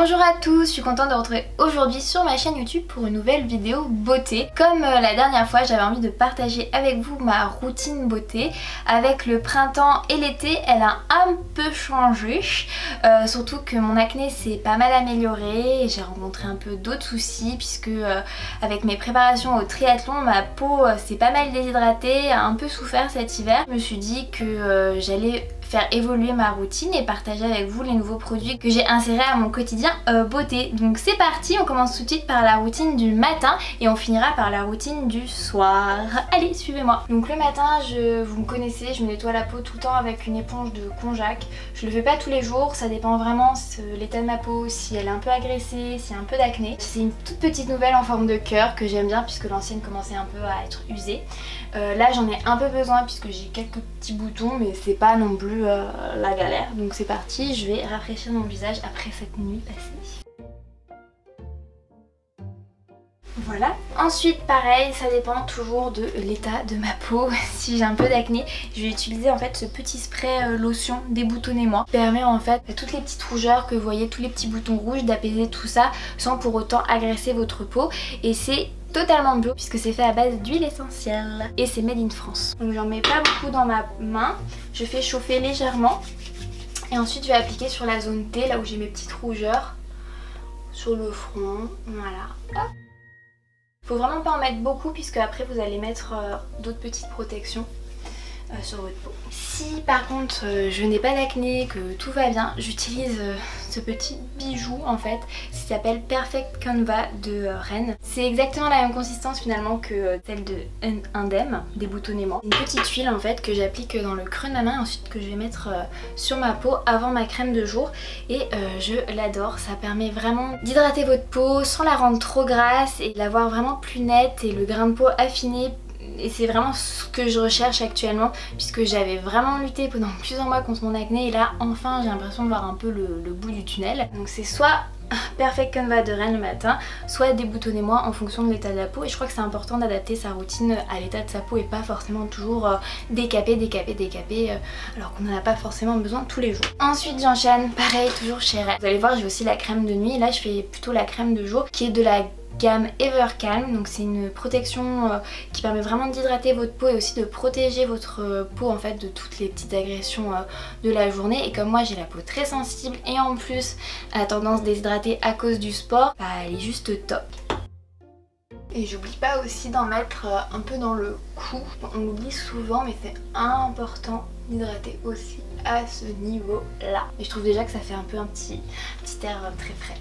Bonjour à tous, je suis contente de vous retrouver aujourd'hui sur ma chaîne YouTube pour une nouvelle vidéo beauté. Comme la dernière fois, j'avais envie de partager avec vous ma routine beauté. Avec le printemps et l'été, elle a un peu changé, surtout que mon acné s'est pas mal amélioré. J'ai rencontré un peu d'autres soucis puisque avec mes préparations au triathlon, ma peau s'est pas mal déshydratée, a un peu souffert cet hiver. Je me suis dit que j'allais faire évoluer ma routine et partager avec vous les nouveaux produits que j'ai insérés à mon quotidien beauté. Donc c'est parti, on commence tout de suite par la routine du matin et on finira par la routine du soir. Allez, suivez-moi. Donc le matin, vous me connaissez, je me nettoie la peau tout le temps avec une éponge de konjac. Je le fais pas tous les jours, ça dépend vraiment de l'état de ma peau, si elle est un peu agressée, s'il y a un peu d'acné. C'est une toute petite nouvelle en forme de cœur que j'aime bien puisque l'ancienne commençait un peu à être usée. Là j'en ai un peu besoin puisque j'ai quelques petits boutons, mais c'est pas non plus la galère. Donc c'est parti, je vais rafraîchir mon visage après cette nuit passée. Voilà. Ensuite pareil, ça dépend toujours de l'état de ma peau. Si j'ai un peu d'acné, je vais utiliser en fait ce petit spray lotion Déboutonnez-moi. Qui permet en fait à toutes les petites rougeurs que vous voyez, tous les petits boutons rouges, d'apaiser tout ça sans pour autant agresser votre peau. Et c'est totalement bio puisque c'est fait à base d'huile essentielle et c'est made in France. Donc j'en mets pas beaucoup dans ma main, je fais chauffer légèrement et ensuite je vais appliquer sur la zone T, là où j'ai mes petites rougeurs, sur le front, voilà. Hop. Faut vraiment pas en mettre beaucoup puisque après vous allez mettre d'autres petites protections sur votre peau. Si par contre je n'ai pas d'acné, que tout va bien, j'utilise ce petit bijou en fait, qui s'appelle Perfect Canva de Rennes. C'est exactement la même consistance finalement que celle de Indem, Déboutonnez-moi. Une petite huile en fait que j'applique dans le creux de ma main, ensuite que je vais mettre sur ma peau avant ma crème de jour et je l'adore. Ça permet vraiment d'hydrater votre peau sans la rendre trop grasse et de la voir vraiment plus nette et le grain de peau affiné. Et c'est vraiment ce que je recherche actuellement puisque j'avais vraiment lutté pendant plusieurs mois contre mon acné et là enfin j'ai l'impression de voir un peu le bout du tunnel. Donc c'est soit Perfect Canva de Rennes le matin, soit Déboutonnez-moi en fonction de l'état de la peau. Et je crois que c'est important d'adapter sa routine à l'état de sa peau et pas forcément toujours décaper alors qu'on n'en a pas forcément besoin tous les jours. Ensuite j'enchaîne, pareil, toujours chez Rennes. Vous allez voir, j'ai aussi la crème de nuit. Là je fais plutôt la crème de jour qui est de la gamme Evercalm, donc c'est une protection qui permet vraiment d'hydrater votre peau et aussi de protéger votre peau en fait de toutes les petites agressions de la journée. Et comme moi j'ai la peau très sensible et en plus elle a tendance déshydrater à cause du sport, bah, elle est juste top. Et j'oublie pas aussi d'en mettre un peu dans le cou, on l'oublie souvent mais c'est important d'hydrater aussi à ce niveau là. Et je trouve déjà que ça fait un peu un petit air très frais.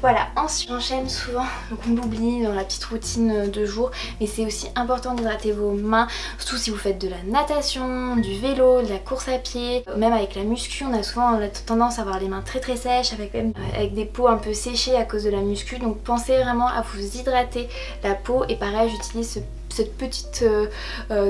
Voilà, ensuite j'enchaîne souvent, donc on l'oublie dans la petite routine de jour, mais c'est aussi important d'hydrater vos mains, surtout si vous faites de la natation, du vélo, de la course à pied, même avec la muscu, on a souvent tendance à avoir les mains très sèches, avec des peaux un peu séchées à cause de la muscu, donc pensez vraiment à vous hydrater la peau. Et pareil, j'utilise cette petite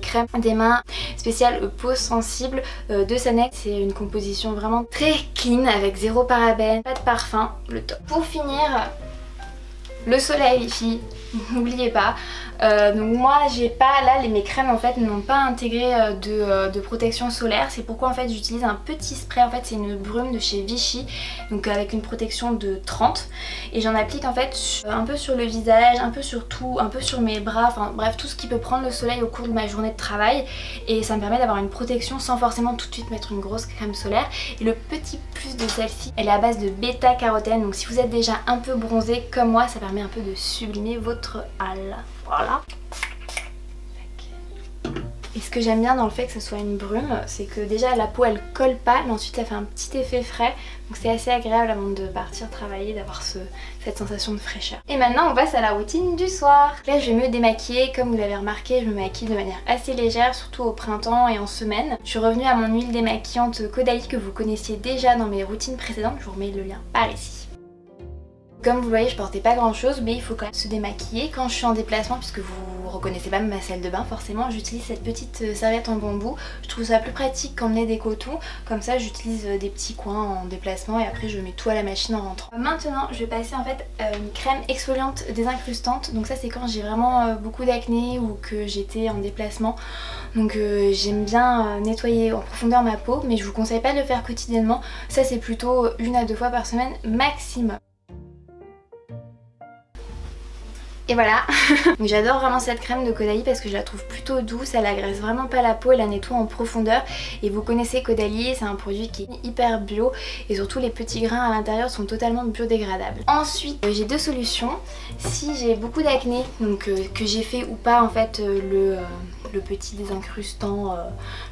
crème des mains spéciale peau sensible de Sanex. C'est une composition vraiment très clean avec zéro parabène, pas de parfum, le top. Pour finir, le soleil les filles, n'oubliez pas. Donc moi j'ai pas, là mes crèmes en fait n'ont pas intégré de protection solaire. C'est pourquoi en fait j'utilise un petit spray, en fait c'est une brume de chez Vichy, donc avec une protection de 30, et j'en applique en fait un peu sur le visage, un peu sur tout, un peu sur mes bras, enfin bref tout ce qui peut prendre le soleil au cours de ma journée de travail, et ça me permet d'avoir une protection sans forcément tout de suite mettre une grosse crème solaire. Et le petit plus de celle-ci, elle est à base de bêta-carotène, donc si vous êtes déjà un peu bronzé comme moi, ça permet un peu de sublimer votre hâle. Voilà. Et ce que j'aime bien dans le fait que ce soit une brume, c'est que déjà la peau elle colle pas, mais ensuite ça fait un petit effet frais. Donc c'est assez agréable avant de partir travailler d'avoir cette sensation de fraîcheur. Et maintenant on passe à la routine du soir. Là je vais me démaquiller, comme vous l'avez remarqué, je me maquille de manière assez légère, surtout au printemps et en semaine. Je suis revenue à mon huile démaquillante Caudalie que vous connaissiez déjà dans mes routines précédentes, je vous remets le lien par ici. Comme vous le voyez, je portais pas grand chose, mais il faut quand même se démaquiller. Quand je suis en déplacement, puisque vous reconnaissez pas ma salle de bain forcément, j'utilise cette petite serviette en bambou. Je trouve ça plus pratique qu'emmener des cotons. Comme ça j'utilise des petits coins en déplacement et après je mets tout à la machine en rentrant. Maintenant je vais passer en fait une crème exfoliante désincrustante. Donc ça c'est quand j'ai vraiment beaucoup d'acné ou que j'étais en déplacement. Donc j'aime bien nettoyer en profondeur ma peau, mais je vous conseille pas de le faire quotidiennement. Ça c'est plutôt 1 à 2 fois par semaine maximum. Et voilà. J'adore vraiment cette crème de Caudalie parce que je la trouve plutôt douce, elle agresse vraiment pas la peau, elle la nettoie en profondeur. Et vous connaissez Caudalie, c'est un produit qui est hyper bio et surtout les petits grains à l'intérieur sont totalement biodégradables. Ensuite j'ai deux solutions. Si j'ai beaucoup d'acné, donc que j'ai fait ou pas en fait le petit désincrustant,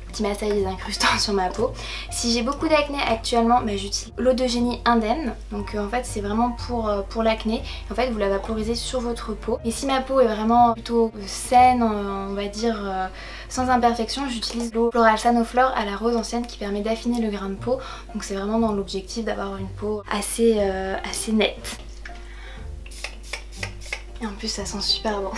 petit massage désincrustant sur ma peau. Si j'ai beaucoup d'acné actuellement, bah, j'utilise l'eau de génie indemne. Donc en fait c'est vraiment pour l'acné. En fait vous la vaporisez sur votre peau. Et si ma peau est vraiment plutôt saine, on va dire sans imperfection, j'utilise l'eau Floral Sanoflore à la rose ancienne qui permet d'affiner le grain de peau. Donc c'est vraiment dans l'objectif d'avoir une peau assez nette. Et en plus ça sent super bon.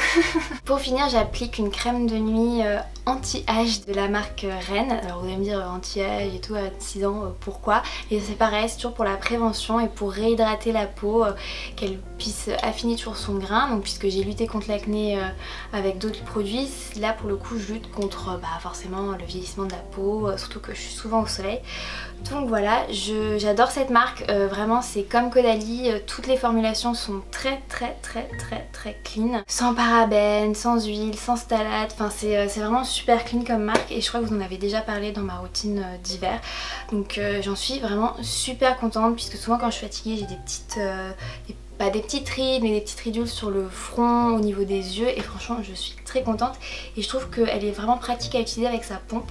Pour finir j'applique une crème de nuit anti-âge de la marque Rennes. Alors vous allez me dire anti-âge et tout à 6 ans, pourquoi? Et c'est pareil, c'est toujours pour la prévention et pour réhydrater la peau, qu'elle puisse affiner toujours son grain. Donc puisque j'ai lutté contre l'acné avec d'autres produits, là pour le coup je lutte contre forcément le vieillissement de la peau, surtout que je suis souvent au soleil. Donc voilà, j'adore cette marque, vraiment c'est comme Caudalie, toutes les formulations sont très clean, sans parabènes, sans huile, sans phtalates, enfin c'est vraiment super clean comme marque et je crois que vous en avez déjà parlé dans ma routine d'hiver. Donc j'en suis vraiment super contente puisque souvent quand je suis fatiguée j'ai des petites... pas des petites rides mais des petites ridules sur le front, au niveau des yeux et franchement je suis très contente et je trouve qu'elle est vraiment pratique à utiliser avec sa pompe.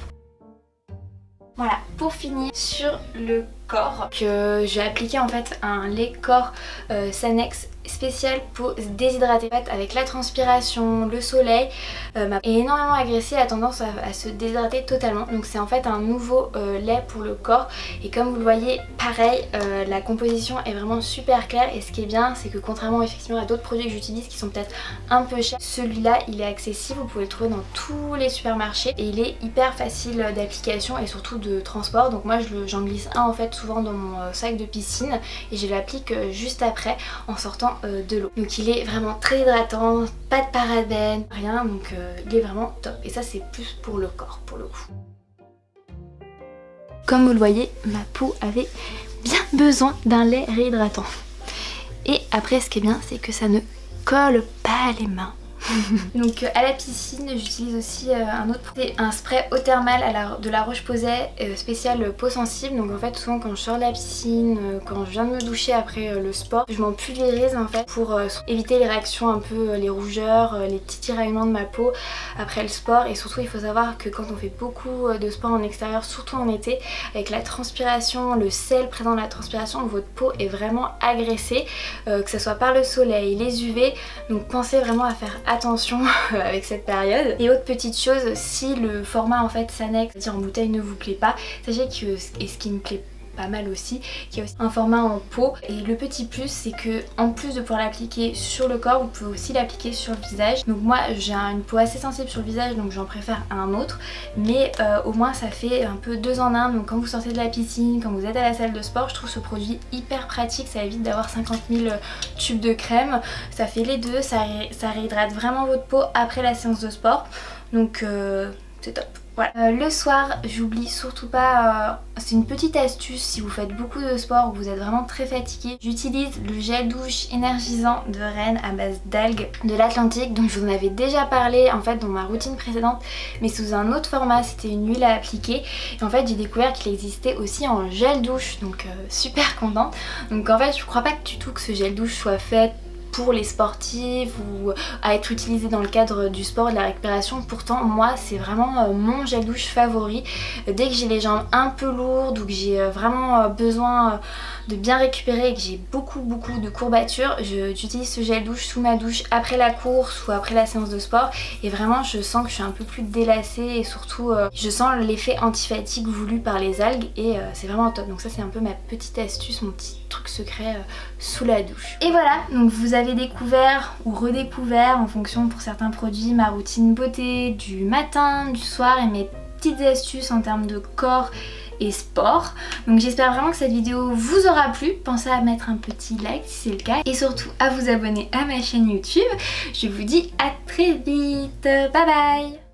Voilà, pour finir sur le corps, que j'ai appliqué en fait un lait corps Sanex spécial peau déshydratée. En fait, avec la transpiration, le soleil, ma peau est énormément agressée, a tendance à se déshydrater totalement. Donc c'est en fait un nouveau lait pour le corps et comme vous le voyez, pareil, la composition est vraiment super claire et ce qui est bien c'est que contrairement effectivement à d'autres produits que j'utilise qui sont peut-être un peu chers, celui-là il est accessible, vous pouvez le trouver dans tous les supermarchés et il est hyper facile d'application et surtout de transport. Donc moi j'en glisse un en fait souvent dans mon sac de piscine et je l'applique juste après en sortant de l'eau. Donc il est vraiment très hydratant, pas de parabènes, rien, donc il est vraiment top. Et ça c'est plus pour le corps pour le coup. Comme vous le voyez, ma peau avait bien besoin d'un lait réhydratant. Et après ce qui est bien c'est que ça ne colle pas les mains. Donc à la piscine j'utilise aussi un spray eau thermale de la Roche-Posay spécial peau sensible. Donc en fait souvent quand je sors de la piscine, quand je viens de me doucher après le sport, je m'en pulvérise en fait pour éviter les réactions un peu, les rougeurs, les petits tiraillements de ma peau après le sport. Et surtout il faut savoir que quand on fait beaucoup de sport en extérieur, surtout en été, avec la transpiration, le sel présent dans la transpiration, votre peau est vraiment agressée, que ce soit par le soleil, les UV. Donc pensez vraiment à faire attention avec cette période. Et autre petite chose, si le format en fait Sanex, c'est-à-dire en bouteille, ne vous plaît pas, sachez que, et ce qui me plaît pas mal aussi, qu'il y a aussi un format en pot. Et le petit plus c'est que en plus de pouvoir l'appliquer sur le corps, vous pouvez aussi l'appliquer sur le visage. Donc moi j'ai une peau assez sensible sur le visage donc j'en préfère un autre, mais au moins ça fait un peu 2 en 1. Donc quand vous sortez de la piscine, quand vous êtes à la salle de sport, je trouve ce produit hyper pratique, ça évite d'avoir 50 000 tubes de crème, ça fait les deux, ça réhydrate vraiment votre peau après la séance de sport, donc c'est top. Voilà. Le soir, j'oublie surtout pas, c'est une petite astuce si vous faites beaucoup de sport ou que vous êtes vraiment très fatigué. J'utilise le gel douche énergisant de Rennes à base d'algues de l'Atlantique. Donc je vous en avais déjà parlé en fait dans ma routine précédente, mais sous un autre format, c'était une huile à appliquer. Et en fait j'ai découvert qu'il existait aussi en gel douche, donc super contente. Donc en fait je crois pas du tout que ce gel douche soit fait pour les sportifs ou à être utilisé dans le cadre du sport et de la récupération. Pourtant moi c'est vraiment mon gel douche favori. Dès que j'ai les jambes un peu lourdes ou que j'ai vraiment besoin de bien récupérer et que j'ai beaucoup de courbatures, j'utilise ce gel douche sous ma douche après la course ou après la séance de sport et vraiment je sens que je suis un peu plus délacée et surtout je sens l'effet anti-fatigue voulu par les algues et c'est vraiment top. Donc ça c'est un peu ma petite astuce, mon petit truc secret sous la douche. Et voilà, donc vous avez découvert ou redécouvert en fonction pour certains produits ma routine beauté du matin, du soir et mes petites astuces en termes de corps et sport. Donc j'espère vraiment que cette vidéo vous aura plu. Pensez à mettre un petit like si c'est le cas et surtout à vous abonner à ma chaîne YouTube. Je vous dis à très vite, bye bye.